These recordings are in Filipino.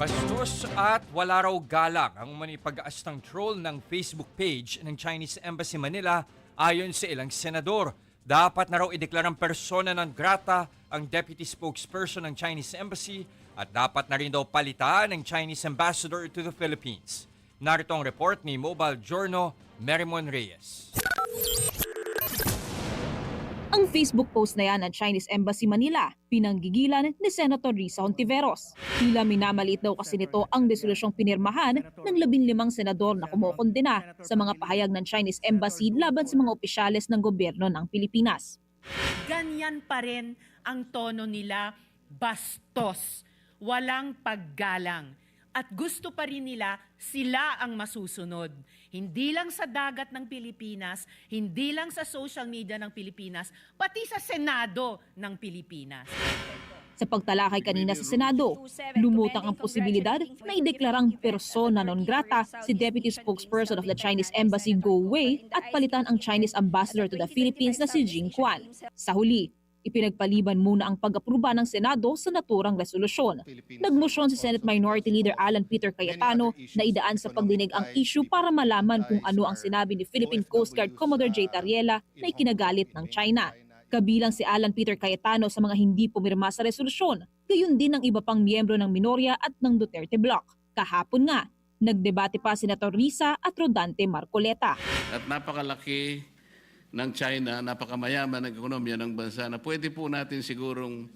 Bastos at wala raw galang ang umano'y pag-aastang troll ng Facebook page ng Chinese Embassy Manila ayon sa ilang senador. Dapat na raw ideklarang persona non grata ang deputy spokesperson ng Chinese Embassy at dapat na rin daw palitan ng Chinese Ambassador to the Philippines. Narito ang report ni Mobile Journal, Merimon Reyes. Ang Facebook post na yan ng Chinese Embassy Manila, pinanggigilan ni Senator Risa Hontiveros. Tila minamaliit daw kasi nito ang resolusyong pinirmahan ng 15 senador na kumokondena sa mga pahayag ng Chinese Embassy laban sa mga opisyales ng gobyerno ng Pilipinas. Ganyan pa rin ang tono nila, bastos, walang paggalang. At gusto pa rin nila sila ang masusunod. Hindi lang sa dagat ng Pilipinas, hindi lang sa social media ng Pilipinas, pati sa Senado ng Pilipinas. Sa pagtalakay kanina sa Senado, lumutang ang posibilidad na ideklarang persona non grata si Deputy Spokesperson of the Chinese Embassy Go Wei at palitan ang Chinese Ambassador to the Philippines na si Jing Quan. Sa huli, ipinagpaliban muna ang pag-apruba ng Senado sa naturang resolusyon. Nagmosyon si Senate Minority Leader Alan Peter Cayetano na idaan sa pagdinig ang issue para malaman kung ano ang sinabi ni Philippine Coast Guard Commodore J. Tariela na ikinagalit ng China. Kabilang si Alan Peter Cayetano sa mga hindi pumirma sa resolusyon, gayon din ng iba pang miyembro ng Minoria at ng Duterte Bloc. Kahapon nga, nagdebate pa Senator Risa at Rodante Marcoleta. At napakalaki ng China, napakamayaman ng ekonomiya ng bansa na pwede po natin sigurong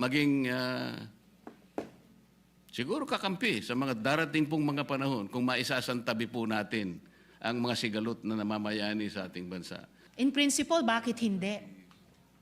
maging siguro kakampi sa mga darating pong mga panahon kung maisasantabi po natin ang mga sigalot na namamayani sa ating bansa. In principle, bakit hindi?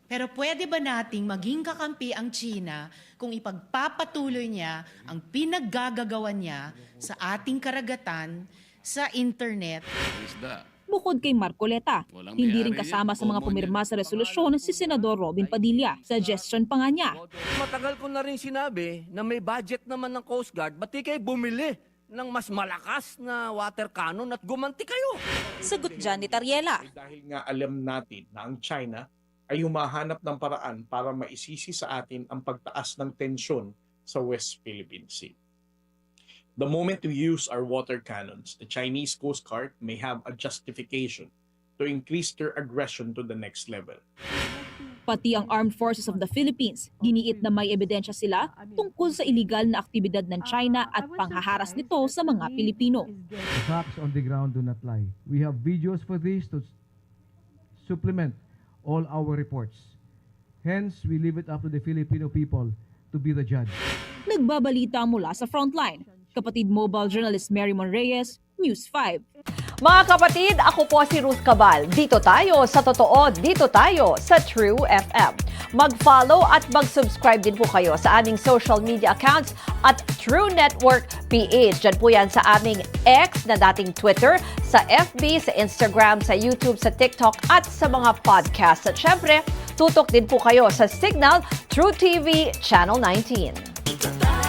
Pero pwede ba nating maging kakampi ang China kung ipagpapatuloy niya ang pinaggagawan niya sa ating karagatan, sa internet? Isda. Bukod kay Marcoleta, hindi rin kasama sa mga pumirma sa resolusyon si Senador Robin Padilla. Suggestion pa nga niya. Matagal ko na rin sinabi na may budget naman ng Coast Guard, ba't di kayo bumili ng mas malakas na water cannon at gumanti kayo? Sagot dyan ni Tariela. Dahil nga alam natin na ang China ay humahanap ng paraan para maisisi sa atin ang pagtaas ng tensyon sa West Philippine Sea. The moment we use our water cannons, the Chinese Coast Guard may have a justification to increase their aggression to the next level. Pati ang Armed Forces of the Philippines, giniit na may ebidensya sila tungkol sa iligal na aktibidad ng China at panghaharas nito sa mga Pilipino. The facts on the ground do not lie. We have videos for this to supplement all our reports. Hence, we leave it up to the Filipino people to be the judge. Nagbabalita mula sa frontline. Kapatid Mobile Journalist Merimon Reyes, News 5. Mga kapatid, ako po si Ruth Cabal. Dito tayo sa totoo, dito tayo sa True FM. Mag-follow at mag-subscribe din po kayo sa aming social media accounts at True Network PH. Diyan po yan sa aming X na dating Twitter, sa FB, sa Instagram, sa YouTube, sa TikTok at sa mga podcast. At syempre, tutok din po kayo sa Signal True TV Channel 19.